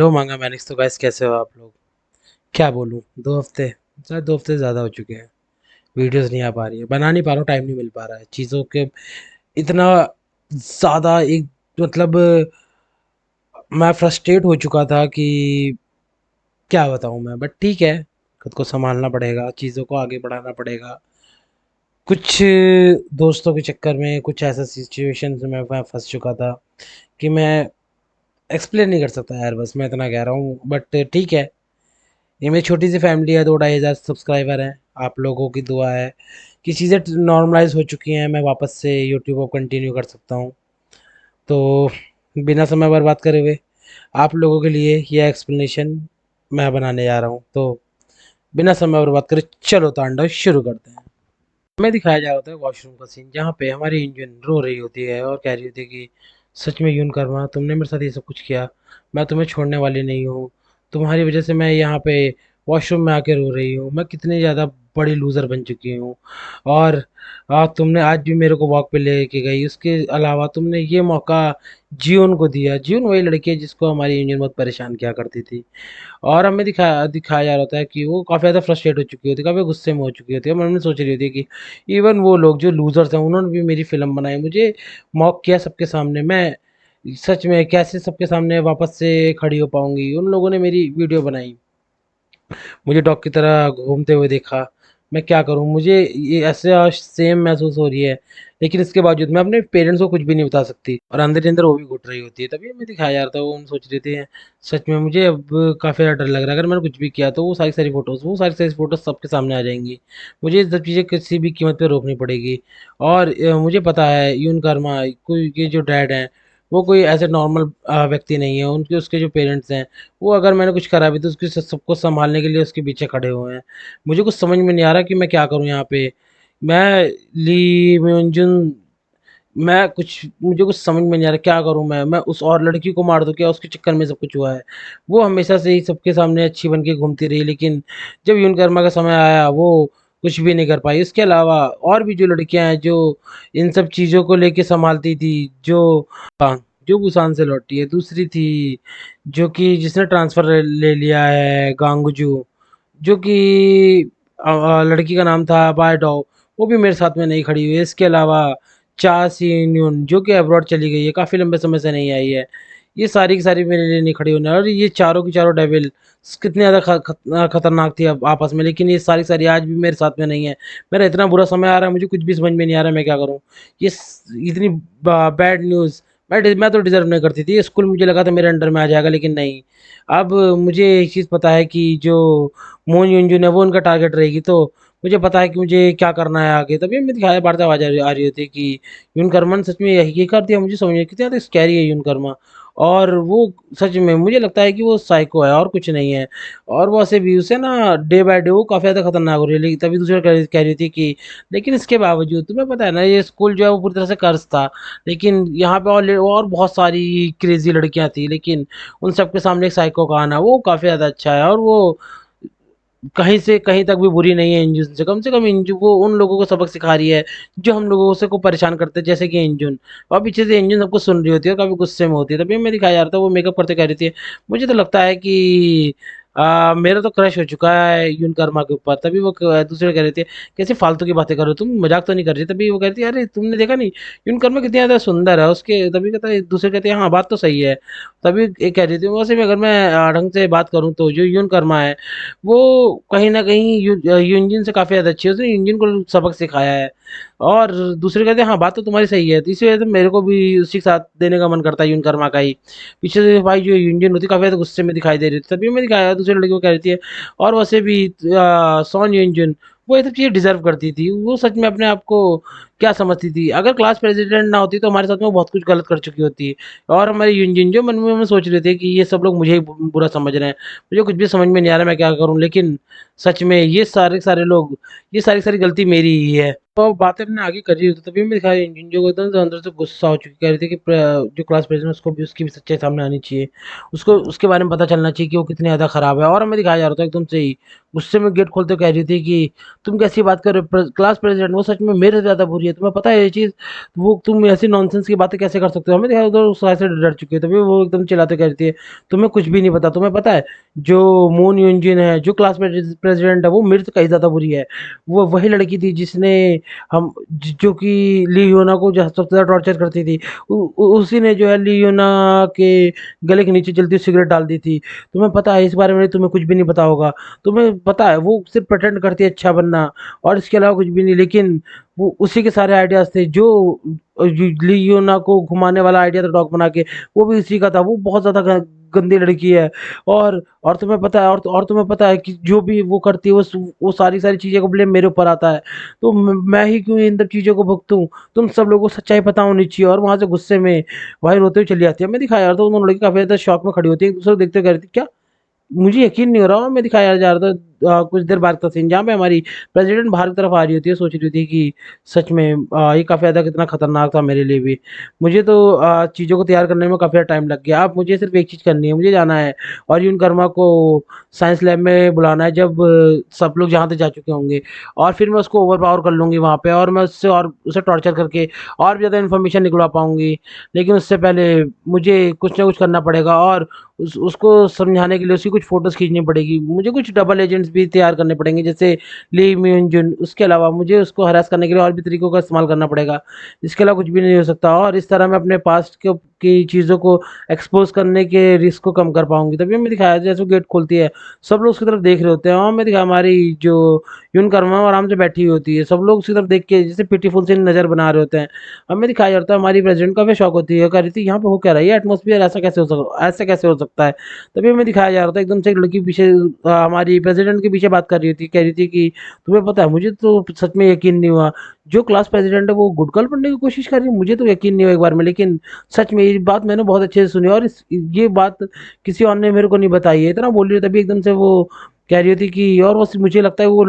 Hello मांगा Mannix. तो guys कैसे हो आप लोग? क्या बोलूँ, 2 हफ्ते, शायद 2 हफ्ते से ज़्यादा हो चुके हैं। वीडियोस नहीं आ पा रही है, बना नहीं पा रहा हूँ, टाइम नहीं मिल पा रहा है चीज़ों के। इतना ज़्यादा एक मतलब मैं फ्रस्ट्रेट हो चुका था कि क्या बताऊँ मैं। बट ठीक है, खुद को संभालना पड़ेगा, चीज़ों को आगे बढ़ाना पड़ेगा। कुछ दोस्तों के चक्कर में कुछ ऐसा सिचुएशन में मैं फंस चुका था कि मैं एक्सप्लेन नहीं कर सकता यार। बस मैं इतना कह रहा हूँ। बट ठीक है, ये मेरी छोटी सी फैमिली है, 2-2.5 हज़ार सब्सक्राइबर हैं। आप लोगों की दुआ है कि चीज़ें नॉर्मलाइज हो चुकी हैं, मैं वापस से यूट्यूब को कंटिन्यू कर सकता हूँ। तो बिना समय बर्बाद करे हुए आप लोगों के लिए यह एक्सप्लेनेशन मैं बनाने जा रहा हूँ। तो बिना समय बर्बाद करे चलो तांडव शुरू करते हैं। हमें दिखाया जा रहा होता है वॉशरूम का सीन, जहाँ पे हमारी इंजन रो रही होती है और कह रही होती है कि सच में यूं कर्मा, तुमने मेरे साथ ये सब कुछ किया, मैं तुम्हें छोड़ने वाली नहीं हूँ। तुम्हारी वजह से मैं यहाँ पे वॉशरूम में आके रो रही हूँ, मैं कितनी ज़्यादा बड़ी लूज़र बन चुकी हूँ। और तुमने आज भी मेरे को वॉक पे लेके गई, उसके अलावा तुमने ये मौका जीवन को दिया। जीवन वही लड़की है जिसको हमारी इंजन बहुत परेशान किया करती थी। और हमें दिखाया जा रहा होता है कि वो काफ़ी ज़्यादा फ्रस्ट्रेट हो चुकी होती है, काफ़ी गुस्से में हो चुकी होती है। मन में सोच रही होती है कि इवन वो लोग जो लूजर्स हैं उन्होंने भी मेरी फ़िल्म बनाई, मुझे मॉक किया सबके सामने। मैं सच में कैसे सबके सामने वापस से खड़ी हो पाऊँगी? उन लोगों ने मेरी वीडियो बनाई, मुझे डॉग की तरह घूमते हुए देखा। मैं क्या करूँ? मुझे ये ऐसे सेम महसूस हो रही है, लेकिन इसके बावजूद मैं अपने पेरेंट्स को कुछ भी नहीं बता सकती और अंदर ही अंदर वो भी घुट रही होती है। तभी हमें दिखाया जा रहा था, वो हम सोच रहे थे सच में मुझे अब काफ़ी ज़्यादा डर लग रहा है। अगर मैंने कुछ भी किया तो वो सारी फ़ोटोज़ सबके सामने आ जाएँगी। मुझे ये सब चीज़ें किसी भी कीमत पे रोकनी पड़ेगी। और मुझे पता है यून कर्मा कोई के जो डैड हैं, वो कोई ऐसे नॉर्मल व्यक्ति नहीं है। उनके उसके जो पेरेंट्स हैं, वो अगर मैंने कुछ करा भी तो उसकी सबको संभालने के लिए उसके पीछे खड़े हुए हैं। मुझे कुछ समझ में नहीं आ रहा कि मैं क्या करूँ यहाँ पे। मैं ली म्यूंजन मैं कुछ मुझे कुछ समझ में नहीं आ रहा क्या करूँ मैं। मैं उस और लड़की को मार दूँ क्या? उसके चक्कर में सब कुछ हुआ है। वो हमेशा से ही सबके सामने अच्छी बन के घूमती रही, लेकिन जब यून कर्मा का समय आया वो कुछ भी नहीं कर पाई। इसके अलावा और भी जो लड़कियाँ हैं जो इन सब चीज़ों को लेके संभालती थी, जो बुसान से लौटी है। दूसरी थी जो कि जिसने ट्रांसफ़र ले लिया है, गांगुजू, जो कि लड़की का नाम था बायडॉ, वो भी मेरे साथ में नहीं खड़ी हुई है। इसके अलावा चा सी-न्यून जो कि अब्रॉड चली गई है, काफ़ी लंबे समय से नहीं आई है। ये सारी की सारी मेरे लिए नहीं खड़ी होने, और ये चारों की चारों डेविल कितनी ज़्यादा खतरनाक थी अब आपस में, लेकिन ये सारी की सारी आज भी मेरे साथ में नहीं है। मेरा इतना बुरा समय आ रहा है, मुझे कुछ भी समझ में नहीं आ रहा मैं क्या करूँ? ये इतनी बैड न्यूज़ मैं तो डिज़र्व नहीं करती थी। स्कूल मुझे लगा था मेरे अंडर में आ जाएगा, लेकिन नहीं। अब मुझे एक चीज़ पता है कि जो मोन युनजुन है वो उनका टारगेट रहेगी, तो मुझे पता है कि मुझे क्या करना है आगे। तभी मैं दिखाया बार आवाज़ आ रही होती है कि यून कर्मा ने सच में यही कर दिया। मुझे समझ में कितना ज़्यादा स्कैरी है यून कर्मा। और वो सच में मुझे लगता है कि वो साइको है और कुछ नहीं है। और वो ऐसे भी उसे ना डे बाय डे वो काफ़ी ज़्यादा खतरनाक हो रही है। लेकिन तभी दूसरी कह रही थी कि लेकिन इसके बावजूद तुम्हें पता है ना, ये स्कूल जो है वो पूरी तरह से कर्स था। लेकिन यहाँ पे और बहुत सारी क्रेजी लड़कियां थी, लेकिन उन सबके सामने एक साइको का आना वो काफ़ी ज़्यादा अच्छा है। और वो कहीं से कहीं तक भी बुरी नहीं है इंजुन से कम इंजु वो उन लोगों को सबक सिखा रही है जो हम लोगों से को परेशान करते हैं, जैसे कि इंजुन। और पीछे से इंजुन सबको सुन रही होती है और काफ़ी गुस्से में होती है। तभी मैं दिखाया जा रहा था वो मेकअप करते कह रही थी मुझे तो लगता है कि मेरा तो क्रश हो चुका है यून कर्मा के ऊपर। तभी वो दूसरे कह रही थी कैसे फालतू की बातें करो तुम, मजाक तो नहीं कर रही? तभी वो कहती है अरे तुमने देखा नहीं यून कर्मा कितनी ज़्यादा सुंदर है उसके। तभी कहता है दूसरे कहते हैं हाँ बात तो सही है। तभी एक कह रही थी वैसे भी अगर मैं ढंग से बात करूँ तो जो यून कर्मा है वो कहीं न कहीं यूनजिन से काफ़ी ज़्यादा अच्छी है, उसने यूनजिन को सबक सिखाया है। और दूसरे कहते हैं हाँ, बात तो तुम्हारी सही है, तो इसी वजह से मेरे को भी उसी के साथ देने का मन करता है यून कर्मा का ही। पीछे से भाई जो यूनजिन होती है काफ़ी ज़्यादा गुस्से में दिखाई दे रही थी, तभी मैं दिखाया दूसरी लड़की को कह रही थी। और वैसे भी सॉन यूनजुन वो ये सब चीज़ें डिज़र्व करती थी, वो सच में अपने आप को क्या समझती थी? अगर क्लास प्रेज़िडेंट ना होती तो हमारे साथ में वो बहुत कुछ गलत कर चुकी होती। और हमारी यूनजिन जो मन में सोच रहे थे कि ये सब लोग मुझे ही बुरा समझ रहे हैं। मुझे कुछ भी समझ में नहीं आ रहा मैं क्या करूँ? लेकिन सच में ये सारे के सारे लोग ये सारी की सारी गलती मेरी ही है। तो बातें अपने आगे कर रही होती तभी मैं दिखाई इंजन जो एकदम से अंदर से गुस्सा हो चुकी कह रही थी कि जो क्लास प्रेसिडेंट उसको भी उसकी भी सच्चाई सामने आनी चाहिए, उसको उसके बारे में पता चलना चाहिए कि वो कितनी ज़्यादा खराब है। और हमें दिखाया जा रहा था एकदम से ही गुस्से में गेट खोलते कह रही थी कि तुम कैसी बात कर रहे हो, क्लास प्रेसिडेंट वो सच में मेरे से ज़्यादा बुरी है, तुम्हें पता है ये चीज़, वो तुम ऐसी नॉनसेंस की बातें कैसे कर सकते हो। हमें दिखाया उधर उस से डर चुके हैं तभी वो एकदम चिल्लाते कह रही थी तुम्हें कुछ भी नहीं पता, तुम्हें पता है जो मून यूनजिन है जो क्लास प्रेसिडेंट है वो मेरे से कहीं ज़्यादा बुरी है। वो वही लड़की थी जिसने हम जो कि लियोना को जो सबसे ज़्यादा टॉर्चर करती थी, उसी ने जो है लियोना के गले के नीचे जलती हुई सिगरेट डाल दी थी। तुम्हें पता है इस बारे में तुम्हें कुछ भी नहीं पता होगा, तुम्हें पता है वो सिर्फ प्रेटेंड करती है अच्छा बनना और इसके अलावा कुछ भी नहीं। लेकिन वो उसी के सारे आइडियाज़ थे जो लियोना को घुमाने वाला आइडिया था डॉग बना के, वो भी उसी का था। वो बहुत ज़्यादा गंदी लड़की है। और तुम्हें पता है और तुम्हें पता है कि जो भी वो करती है वो सारी चीज़ें का ब्लेम मेरे ऊपर आता है। तो मैं ही क्यों इन सब चीज़ों को भुगतूँ? तुम सब लोगों को सच्चाई पता होनी चाहिए। और वहाँ से गुस्से में भाई रोते हुए चली जाती है। मैं दिखाया यार तो दोनों लड़की काफ़ी ज़्यादा शॉक में खड़ी होती है, एक-दूसरे को देखते हुए कह रही थी क्या? मुझे यकीन नहीं हो रहा। और मैं दिखाया जा रहा था कुछ देर बाद का सीन जहाँ पे हमारी प्रेसिडेंट बाहर की तरफ आ रही होती है, सोच रही थी कि सच में ये काफ़ी ज़्यादा कितना खतरनाक था मेरे लिए भी। मुझे तो चीज़ों को तैयार करने में काफ़ी ज़्यादा टाइम लग गया। अब मुझे सिर्फ एक चीज़ करनी है, मुझे जाना है और यून कर्मा को साइंस लैब में बुलाना है जब सब लोग जहाँ तक जा चुके होंगे। और फिर मैं उसको ओवरपावर कर लूँगी वहाँ पे और मैं उससे और उसे टॉर्चर करके और भी ज़्यादा इन्फॉर्मेशन निकलवा पाऊँगी। लेकिन उससे पहले मुझे कुछ ना कुछ करना पड़ेगा और उसको समझाने के लिए उसकी कुछ फ़ोटोज़ खींचनी पड़ेगी। मुझे कुछ डबल एजेंट्स भी तैयार करने पड़ेंगे जैसे ली म्यून जुन। उसके अलावा मुझे उसको हरास करने के लिए और भी तरीकों का इस्तेमाल करना पड़ेगा। इसके अलावा कुछ भी नहीं हो सकता और इस तरह मैं अपने पास्ट के की चीज़ों को एक्सपोज़ करने के रिस्क को कम कर पाऊँगी। तभी हमें दिखाया जैसे वो गेट खोलती है, सब लोग उसकी तरफ देख रहे होते हैं और हमें दिखा हमारी जो यून कर्मा आराम से बैठी हुई होती है। सब लोग उसकी तरफ देख के जैसे पिटीफुल सी नज़र बना रहे होते हैं। हमें दिखाया जाता है हमारी प्रेज़िडेंट काफ़ी शॉक होती है, कह रही थी यहाँ पे हो क्या रहा है? ये एटमॉस्फियर ऐसा कैसे हो सकता है? तभी हमें दिखाया जा रहा था एकदम से एक लड़की पीछे हमारी प्रेसिडेंट के पीछे बात कर रही थी, कह रही थी कि तुम्हें पता है मुझे तो सच में यकीन नहीं हुआ जो क्लास प्रेसिडेंट है वो गुड गर्ल बनने की कोशिश कर रही है। मुझे तो यकीन नहीं हुआ एक बार में, लेकिन सच में ये बात मैंने बहुत अच्छे से सुनी और ये बात किसी और ने मेरे को नहीं बताई है। इतना बोल रही है तभी एकदम से वो कह रही होती कि और बस मुझे लगता है वो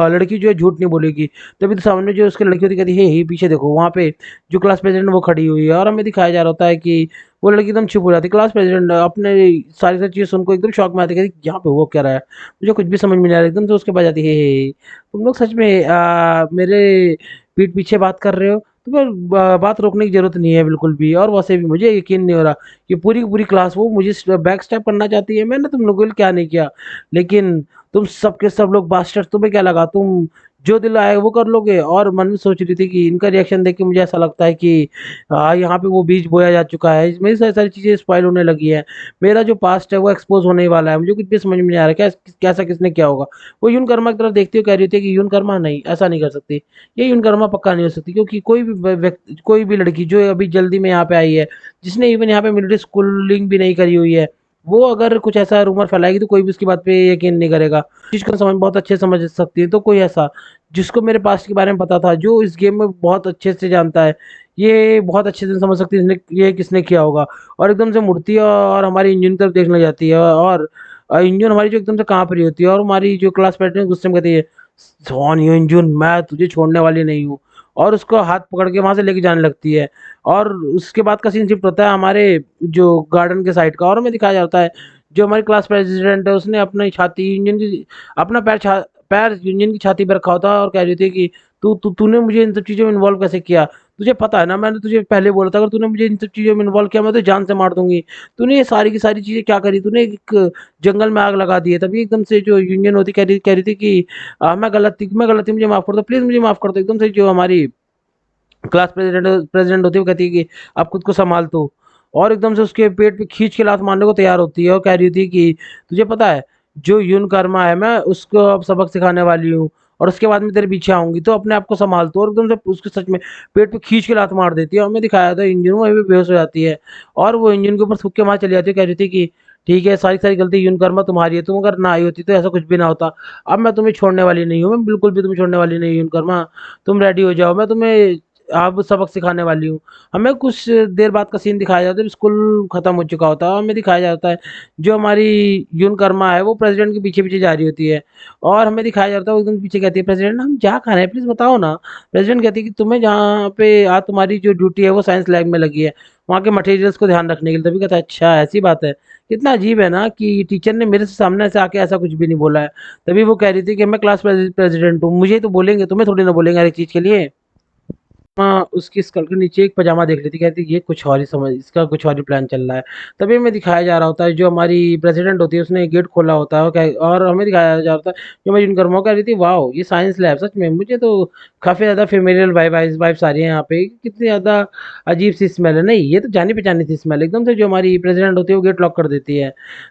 लड़की जो है झूठ नहीं बोलेगी। तभी तो सामने जो उसकी लड़की होती कहती है हे पीछे देखो वहाँ पे जो क्लास प्रेसिडेंट वो खड़ी हुई है। और हमें दिखाया जा रहा होता है कि वो लड़की एकदम चुप हो जाती है। क्लास प्रेसिडेंट अपने सारी चीज़ें सुनकर एकदम शॉक में आती है, कहती यहाँ पे वो क्या रहा है? मुझे कुछ भी समझ में नहीं आ रहा। एकदम से उसके पास जाती है, हे तुम लोग सच में मेरे पीठ पीछे बात कर रहे हो? तुम्हें बात रोकने की ज़रूरत नहीं है बिल्कुल भी। और वैसे भी मुझे यकीन नहीं हो रहा कि पूरी की पूरी क्लास वो मुझे बैक स्टेप करना चाहती है। मैंने तुम लोगों के लिए क्या नहीं किया, लेकिन तुम सब के सब लोग बास्टर्ड, तुम्हें क्या लगा तुम जो दिल आए वो कर लोगे? और मन में सोच रही थी कि इनका रिएक्शन देख के मुझे ऐसा लगता है कि यहाँ पे वो बीज बोया जा चुका है, मेरी सारी सारी चीज़ें स्पॉइल होने लगी है, मेरा जो पास्ट है वो एक्सपोज होने ही वाला है। मुझे कुछ भी समझ में नहीं आ रहा कैसा किसने किया होगा। वो यून कर्मा की तरफ देखती हुई कह रही थी कि यून कर्मा नहीं, ऐसा नहीं कर सकती, ये यून कर्मा पक्का नहीं हो सकती, क्योंकि कोई भी व्यक्ति, कोई भी लड़की जो अभी जल्दी में यहाँ पे आई है, जिसने इवन यहाँ पे मिलिट्री स्कूलिंग भी नहीं करी हुई है, वो अगर कुछ ऐसा रूमर फैलाएगी तो कोई भी उसकी बात पे यकीन नहीं करेगा। चीज़ को समझ बहुत अच्छे से समझ सकती है। तो कोई ऐसा जिसको मेरे पास्ट के बारे में पता था, जो इस गेम में बहुत अच्छे से जानता है, ये बहुत अच्छे से समझ सकती है इसने ये किसने किया होगा। और एकदम से मुड़ती है और हमारी इंजन की तरफ देखने लग जाती है और इंजन हमारी जो एकदम से काँप रही होती है और हमारी जो क्लास मेट गुस्से में कहती है, "सोन युनजुन मैं तुझे छोड़ने वाली नहीं हूँ।" और उसको हाथ पकड़ के वहाँ से लेके जाने लगती है। और उसके बाद का सीन शिफ्ट होता है हमारे जो गार्डन के साइड का और हमें दिखाया जाता है जो हमारी क्लास प्रेसिडेंट है उसने अपनी छाती यूनियन की अपना पैर यूनियन की छाती पे रखा होता है और कह रही थी कि तूने मुझे इन सब चीज़ों में इन्वॉल्व कैसे किया? तुझे पता है ना मैंने तुझे पहले बोला था अगर तूने मुझे इन सब चीज़ों में इन्वॉल्व किया मैं तुझे जान से मार दूँगी। तूने ये सारी की सारी चीज़ें क्या करी? तूने एक जंगल में आग लगा दी है। तभी एकदम से जो यूनियन होती कह रही थी कि मैं गलत थी मुझे माफ़ कर दो, प्लीज़ मुझे माफ़ कर दो। एकदम से जो हमारी क्लास प्रेसिडेंट प्रेसिडेंट होती है वो कहती है कि आप खुद को संभाल तो। और एकदम से उसके पेट पे खींच के लात मारने को तैयार होती है और कह रही थी कि तुझे पता है जो यून कर्मा है मैं उसको अब सबक सिखाने वाली हूँ और उसके बाद मैं तेरे पीछे आऊंगी तो अपने आप को संभाल। तो और एकदम से उसके सच में पेट पे खींच के लात मार देती है और हमें दिखाया था इंजन वहीं पे बेहोश हो जाती है और वो इंजन के ऊपर थूक के वहां चली जाती है। कह रही थी कि ठीक है सारी सारी गलती यून कर्मा तुम्हारी है, तुम अगर ना आई होती तो ऐसा कुछ भी ना होता। अब मैं तुम्हें छोड़ने वाली नहीं हूँ, मैं बिल्कुल भी तुम्हें छोड़ने वाली नहीं हूँ यून कर्मा, तुम रेडी हो जाओ। मैं तुम्हें अब सबक सिखाने वाली हूँ। हमें कुछ देर बाद का सीन दिखाया जाता है, स्कूल खत्म हो चुका होता है, हमें दिखाया जाता है जो हमारी यूनकर्मा है वो प्रेसिडेंट के पीछे-पीछे जा रही होती है और हमें दिखाया जाता है वो एकदम पीछे कहती है, "प्रेसिडेंट हम जा कहाँ रहे हैं? प्लीज़ बताओ ना।" प्रेसिडेंट कहती है कि तुम्हें जहाँ पे आज तुम्हारी जो ड्यूटी है वो साइंस लैब में लगी है, वहाँ के मटेरियल्स को ध्यान रखने के लिए। तभी कहता है, "अच्छा ऐसी बात है।" कितना अजीब है ना कि टीचर ने मेरे से सामने से आके ऐसा कुछ भी नहीं बोला है। तभी वो कह रही थी कि मैं क्लास प्रेसिडेंट हूँ, मुझे ही तो बोलेंगे, तुम्हें थोड़ी ना बोलेंगे हर एक चीज़ के लिए। हाँ, उसकी स्कर्ट के नीचे एक पजामा देख लेती, कहती ये कुछ और ही समझ इसका कुछ और ही प्लान चल रहा है। तभी हमें दिखाया जा रहा होता है जो हमारी प्रेसिडेंट होती है उसने गेट खोला होता है और हमें दिखाया जा रहा था जो हमारी यूनिकॉर्न कह रही थी वाओ! ये साइंस लैब सच में मुझे तो काफ़ी ज़्यादा फ़ेमिलियल वाइब्स आ रही है यहाँ पे। कितनी ज़्यादा अजीब-सी स्मेल है। नहीं, ये तो जानी-पहचानी सी स्मेल है। एकदम से जो हमारी प्रेसिडेंट होती है वो गेट लॉक कर देती है।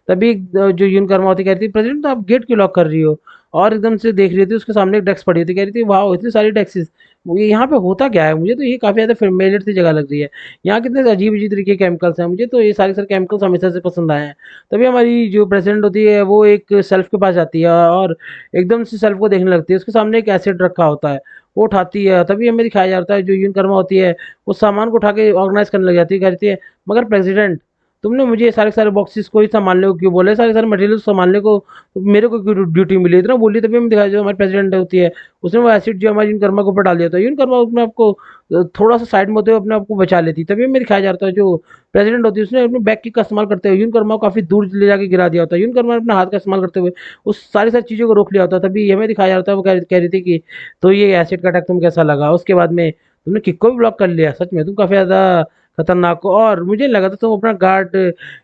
तभी जो यूनिकॉर्न होती है कहती है प्रेसिडेंट तो आप गेट क्यों लॉक कर रही हो? और एकदम से देख रही थी उसके सामने एक डेस्क पड़ी थी, कह रही थी वाओ! इतनी सारी डेस्केस ये यहाँ पे होता क्या है? मुझे तो ये काफ़ी ज़्यादा फ़ेमिलियर सी जगह लग रही है। यहाँ कितने अजीब-अजीब तरीके के केमिकल्स हैं, मुझे तो ये सारे के सारे केमिकल्स हमेशा से पसंद आए हैं। तभी हमारी जो प्रेसिडेंट होती है वो एक शेल्फ़ के पास जाती है और एकदम से शेल्फ़ को देखने लगती है। उसके सामने एक एसिड रखा होता है, वो उठाती है, तभी हमें दिखाया जाता है जो यूनकर्मा होती है, उस सामान को उठा के ऑर्गनाइज़ करने लग जाती है, कहती है मगर प्रेसिडेंट तुमने मुझे ये सारे के सारे बॉक्सेस को ही सँभालने को क्यों बोला है? सारे के सारे मटेरियल सँभालने को मेरे को क्यों ड्यूटी मिली? इतना बोली तभी हमें दिखाया जो हमारी प्रेसिडेंट होती है उसने वो एसिड जो हमारी यूनकर्मा के ऊपर डाल दिया था। यूनकर्मा अपने आप को थोड़ा-सा साइड में होते हुए अपने आप को बचा लेती। तभी हमें दिखाया जाता है जो प्रेसिडेंट होती है उसने अपने बैक किक का इस्तेमाल करते हुए यूनकर्मा को काफ़ी दूर ले जाके गिरा दिया होता है। यूनकर्मा ने अपने हाथ का इस्तेमाल करते हुए उस सारी चीज़ों को रोक लिया होता है। तभी हमें दिखाया जाता है वो कह रही थी कि तो ये एसिड का अटैक तुम्हें कैसा लगा? उसके बाद में तुमने किक को भी ब्लॉक कर लिया। सच में तुम काफ़ी ज़्यादा खतरनाक हो और मुझे नहीं लगा था तुम अपना गार्ड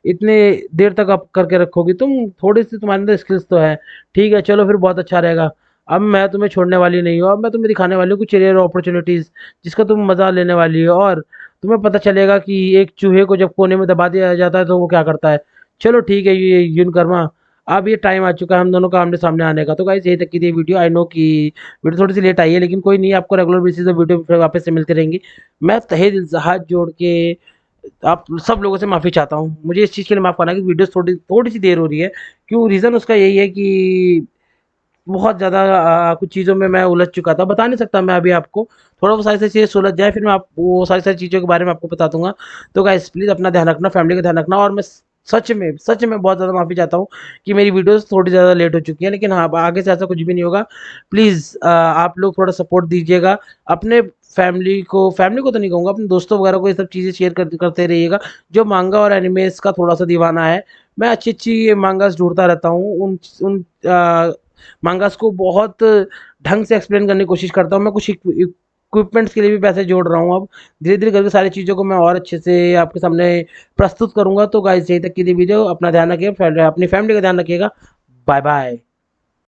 इतने देर तक अप करके रखोगी। थोड़ी-सी तुम्हारे अंदर स्किल्स तो है। ठीक है, चलो फिर बहुत अच्छा रहेगा। अब मैं तुम्हें छोड़ने वाली नहीं हूँ, अब मैं तुम्हें दिखाने वाली हूँ कुछ रेयर अपॉर्च्युनिटीज़ जिसका तुम मज़ा लेने वाली हो और तुम्हें पता चलेगा कि एक चूहे को जब कोने में दबा दिया जाता है तो वो क्या करता है। चलो ठीक है ये यूनकर्मा, अब ये टाइम आ चुका है हम दोनों का आमने-सामने आने का। तो गाइस यही तक की थी वीडियो। आई नो कि वीडियो थोड़ी-सी लेट आई है लेकिन कोई नहीं आपको रेगुलर बेसिस पे वीडियो फिर वापस से मिलती रहेंगी। मैं तहे दिल से हाथ जोड़ के आप सब लोगों से माफ़ी चाहता हूँ। मुझे इस चीज़ के लिए माफ़ करना कि वीडियोज़ थोड़ी-सी देर हो रही है। क्यों रीज़न उसका यही है कि बहुत ज़्यादा कुछ चीज़ों में मैं उलझ चुका था। बता नहीं सकता मैं अभी आपको, थोड़ा वो सारी-सारी चीज़ें सुलझ जाए फिर मैं आप वो सारी-सारी चीज़ों के बारे में आपको बता दूँगा। तो गाइस प्लीज़ अपना ध्यान रखना, फैमिली का ध्यान रखना और मैं सच में बहुत ज़्यादा माफ़ी चाहता हूँ कि मेरी वीडियोज़ थोड़ी ज़्यादा लेट हो चुकी हैं। लेकिन हाँ, अब आगे से ऐसा कुछ भी नहीं होगा। प्लीज़ आप लोग थोड़ा सपोर्ट दीजिएगा। अपने फैमिली को तो नहीं कहूँगा, अपने दोस्तों वगैरह को ये सब चीज़ें शेयर करते रहिएगा। जो मांगा और एनिमेज़ का थोड़ा-सा दीवाना है, मैं अच्छी-अच्छी मांगास ढूँढता रहता हूँ। उन मांगास को बहुत ढंग से एक्सप्लेन करने की कोशिश करता हूँ। मैं कुछ इक्विपमेंट्स के लिए भी पैसे जोड़ रहा हूँ अब। धीरे-धीरे करके सारी चीज़ों को मैं और अच्छे से आपके सामने प्रस्तुत करूँगा। तो गाइस यहीं तक की थी वीडियो। अपना ध्यान रखिए, अपनी फैमिली का ध्यान रखिएगा। Bye bye.